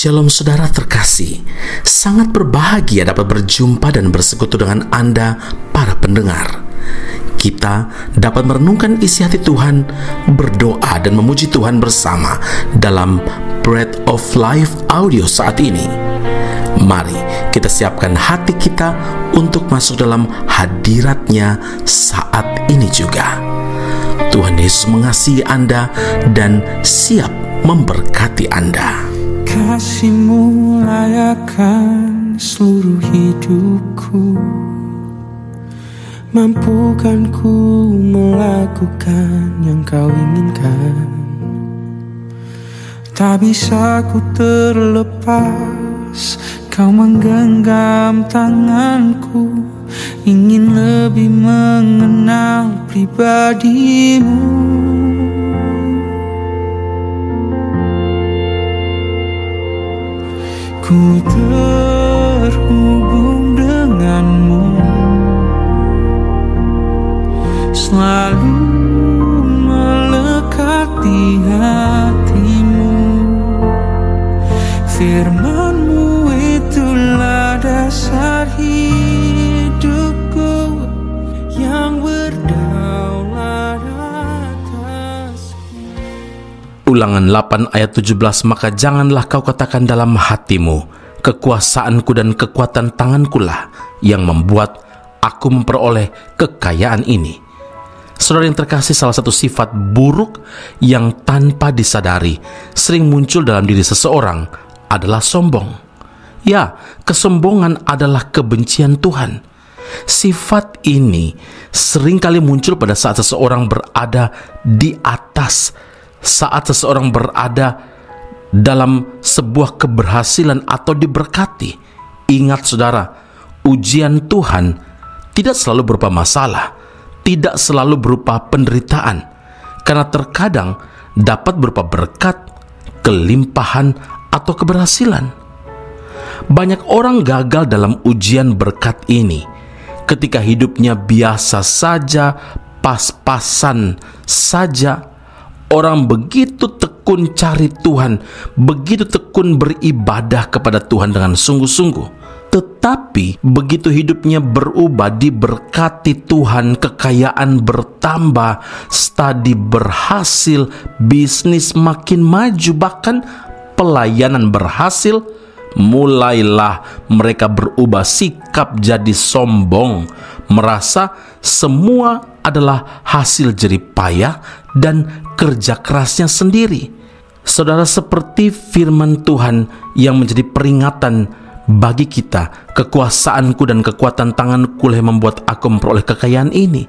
Shalom saudara terkasih, sangat berbahagia dapat berjumpa dan bersekutu dengan Anda para pendengar. Kita dapat merenungkan isi hati Tuhan, berdoa dan memuji Tuhan bersama dalam Bread of Life audio saat ini. Mari kita siapkan hati kita untuk masuk dalam hadirat-Nya saat ini juga. Tuhan Yesus mengasihi Anda dan siap memberkati Anda. Kasih-Mu layakkan seluruh hidupku, mampukan ku melakukan yang Kau inginkan. Tak bisa ku terlepas, Kau menggenggam tanganku, ingin lebih mengenal pribadi-Mu. Ku terhubung denganmu, selalu melekat di hatimu. Firman-Mu itulah dasar hidupku yang berdaulat atasku. Ulangan 8 ayat 17, maka janganlah kau katakan dalam hatimu, kekuasaanku dan kekuatan tanganku lah yang membuat aku memperoleh kekayaan ini. Saudara yang terkasih, salah satu sifat buruk yang tanpa disadari sering muncul dalam diri seseorang adalah sombong. Ya, kesombongan adalah kebencian Tuhan. Sifat ini seringkali muncul pada saat seseorang berada di atas, saat seseorang berada dalam sebuah keberhasilan atau diberkati. Ingat saudara, ujian Tuhan tidak selalu berupa masalah, tidak selalu berupa penderitaan, karena terkadang dapat berupa berkat, kelimpahan, atau keberhasilan. Banyak orang gagal dalam ujian berkat ini ketika hidupnya biasa saja, pas-pasan saja. Orang begitu tekun cari Tuhan, begitu tekun beribadah kepada Tuhan dengan sungguh-sungguh. Tetapi begitu hidupnya berubah, diberkati Tuhan, kekayaan bertambah, studi berhasil, bisnis makin maju, bahkan pelayanan berhasil, mulailah mereka berubah sikap jadi sombong, merasa semua adalah hasil jerih payah dan kerja kerasnya sendiri. Saudara, seperti firman Tuhan yang menjadi peringatan bagi kita, kekuasaanku dan kekuatan tanganku yang membuat aku memperoleh kekayaan ini.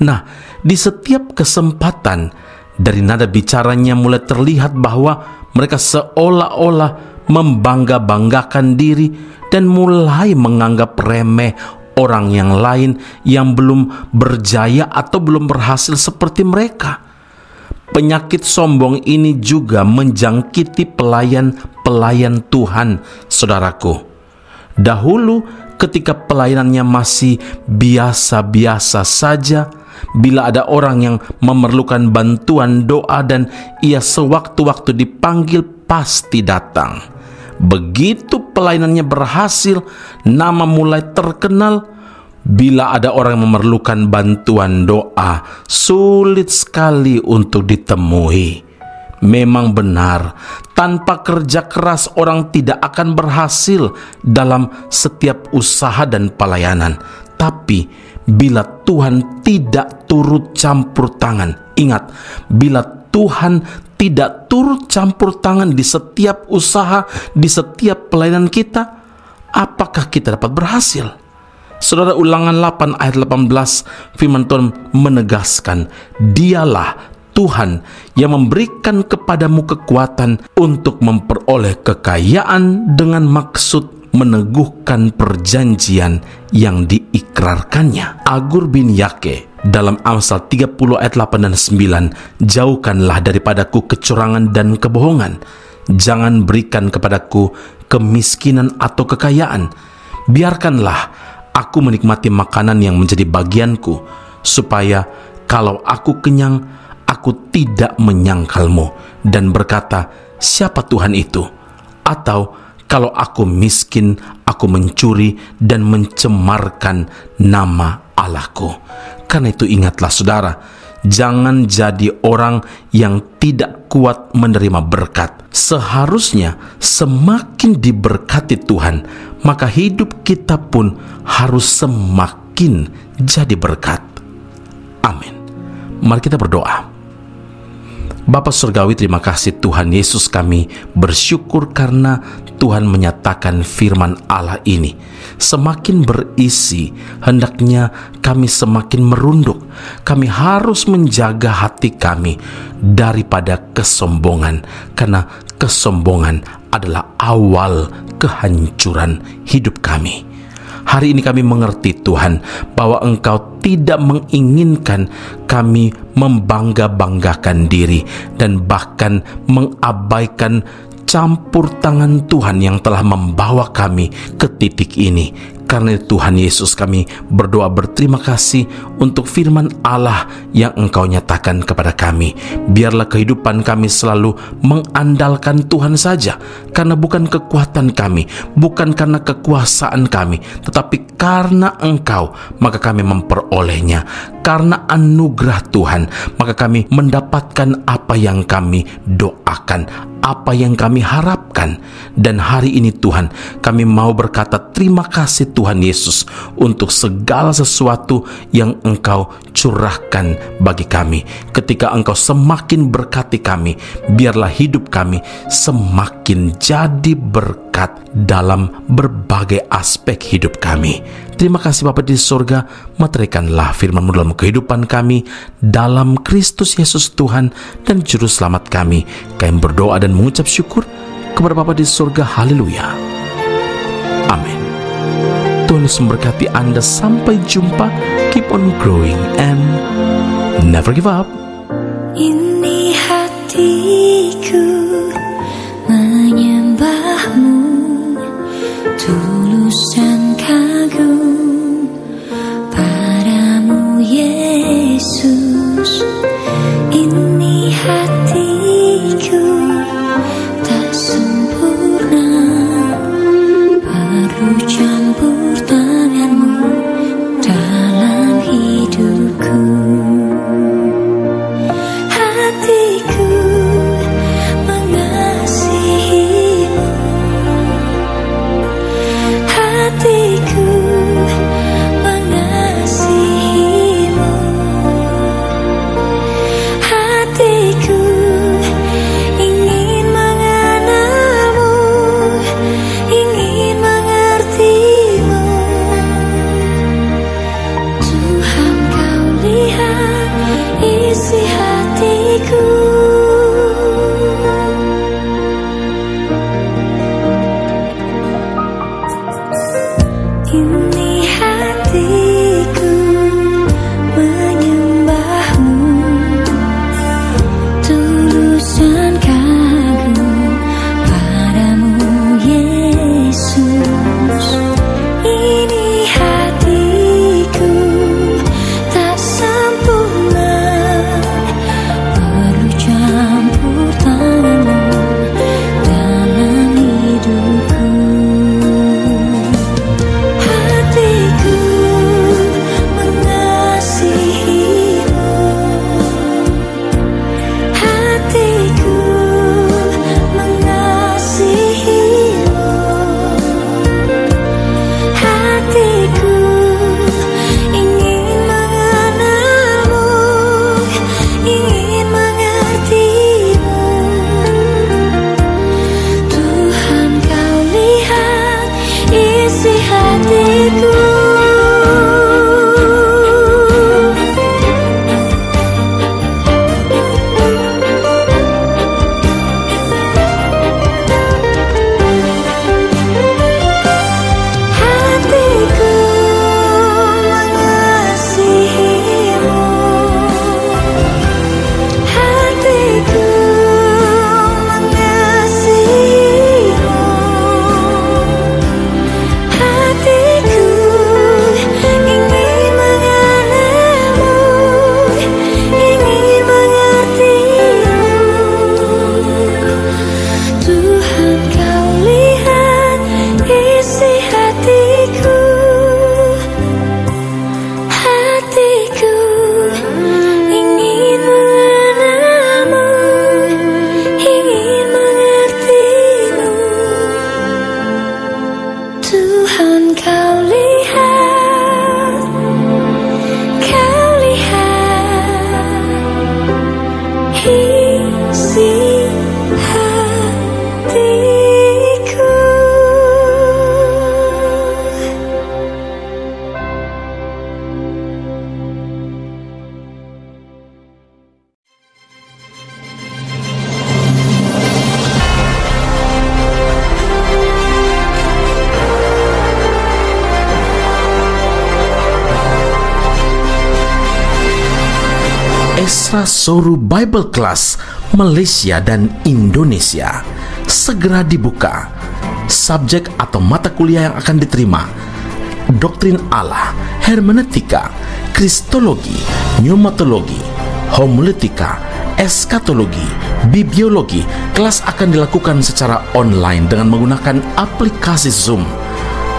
Nah, di setiap kesempatan dari nada bicaranya mulai terlihat bahwa mereka seolah-olah membangga-banggakan diri dan mulai menganggap remeh orang yang lain yang belum berjaya atau belum berhasil seperti mereka. Penyakit sombong ini juga menjangkiti pelayan-pelayan Tuhan, saudaraku. Dahulu ketika pelayanannya masih biasa-biasa saja, bila ada orang yang memerlukan bantuan doa dan ia sewaktu-waktu dipanggil, pasti datang. Begitu pelayanannya berhasil, nama mulai terkenal. Bila ada orang yang memerlukan bantuan doa, sulit sekali untuk ditemui. Memang benar, tanpa kerja keras orang tidak akan berhasil dalam setiap usaha dan pelayanan. Tapi bila Tuhan tidak turut campur tangan, ingat, bila Tuhan tidak turut campur tangan di setiap usaha, di setiap pelayanan kita, apakah kita dapat berhasil? Saudara, Ulangan 8 ayat 18, firman Tuhan menegaskan, dialah Tuhan yang memberikan kepadamu kekuatan untuk memperoleh kekayaan dengan maksud meneguhkan perjanjian yang diikrarkannya. Agur bin Yake dalam Amsal 30 ayat 8 dan 9, jauhkanlah daripadaku kecurangan dan kebohongan. Jangan berikan kepadaku kemiskinan atau kekayaan. Biarkanlah aku menikmati makanan yang menjadi bagianku, supaya kalau aku kenyang, aku tidak menyangkalmu dan berkata, siapa Tuhan itu? Atau kalau aku miskin, aku mencuri dan mencemarkan nama Allahku. Karena itu ingatlah saudara, jangan jadi orang yang tidak kuat menerima berkat. Seharusnya semakin diberkati Tuhan, maka hidup kita pun harus semakin jadi berkat. Amin. Mari kita berdoa. Bapa Surgawi, terima kasih Tuhan Yesus, kami bersyukur karena Tuhan menyatakan firman Allah ini semakin berisi, hendaknya kami semakin merunduk. Kami harus menjaga hati kami daripada kesombongan, karena kesombongan adalah awal kehancuran hidup kami. Hari ini kami mengerti Tuhan bahwa Engkau tidak menginginkan kami membangga-banggakan diri dan bahkan mengabaikan campur tangan Tuhan yang telah membawa kami ke titik ini. Karena Tuhan Yesus, kami berdoa berterima kasih untuk firman Allah yang Engkau nyatakan kepada kami. Biarlah kehidupan kami selalu mengandalkan Tuhan saja, karena bukan kekuatan kami, bukan karena kekuasaan kami, tetapi karena Engkau, maka kami memperolehnya. Karena anugerah Tuhan, maka kami mendapatkan apa yang kami doakan, apa yang kami harapkan. Dan hari ini Tuhan, kami mau berkata terima kasih Tuhan Yesus untuk segala sesuatu yang Engkau curahkan bagi kami. Ketika Engkau semakin berkati kami, biarlah hidup kami semakin jadi berkat dalam berbagai aspek hidup kami. Terima kasih Bapa di surga, meteraikanlah firman-Mu dalam kehidupan kami, dalam Kristus Yesus Tuhan dan Juru Selamat kami. Kami berdoa dan mengucap syukur kepada Bapa di surga. Haleluya. Amin. Tuhan Yesus memberkati Anda. Sampai jumpa. Keep on growing and never give up. Ini hatiku menyembah-Mu, tulus dan kagum padamu Yesus. Ini hatiku tak sempurna, perlu campur tangan-Mu dalam hidupku. Hatiku Asra Soru Bible Class Malaysia dan Indonesia segera dibuka. Subjek atau mata kuliah yang akan diterima: Doktrin Allah, Hermeneutika, Kristologi, Pneumatologi, Homiletika, Eskatologi, Bibliologi. Kelas akan dilakukan secara online dengan menggunakan aplikasi Zoom.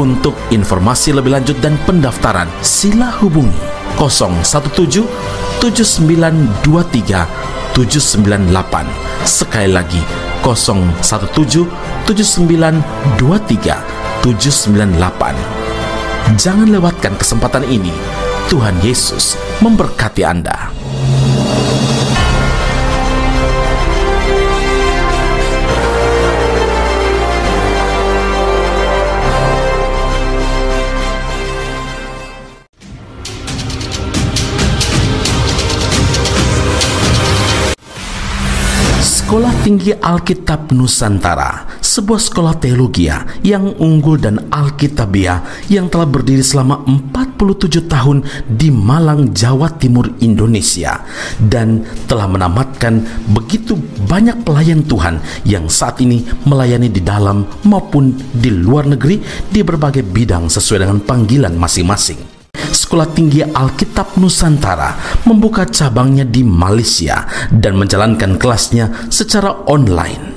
Untuk informasi lebih lanjut dan pendaftaran, sila hubungi 017 7923 798. Sekali lagi 017 7923 798. Jangan lewatkan kesempatan ini. Tuhan Yesus memberkati Anda. Sekolah Tinggi Alkitab Nusantara, sebuah sekolah teologi yang unggul dan alkitabiah yang telah berdiri selama 47 tahun di Malang, Jawa Timur, Indonesia, dan telah menamatkan begitu banyak pelayan Tuhan yang saat ini melayani di dalam maupun di luar negeri di berbagai bidang sesuai dengan panggilan masing-masing. Sekolah Tinggi Alkitab Nusantara membuka cabangnya di Malaysia dan menjalankan kelasnya secara online.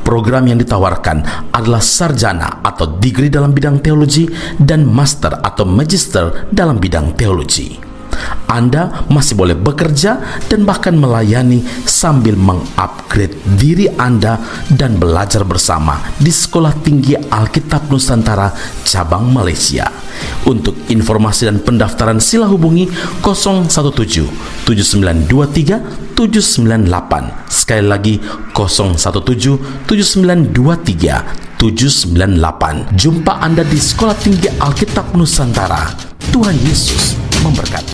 Program yang ditawarkan adalah sarjana atau degree dalam bidang teologi dan master atau magister dalam bidang teologi. Anda masih boleh bekerja dan bahkan melayani sambil mengupgrade diri Anda dan belajar bersama di Sekolah Tinggi Alkitab Nusantara cabang Malaysia. Untuk informasi dan pendaftaran sila hubungi 017 7923 798. Sekali lagi 017 7923 798. Jumpa Anda di Sekolah Tinggi Alkitab Nusantara. Tuhan Yesus memberkati.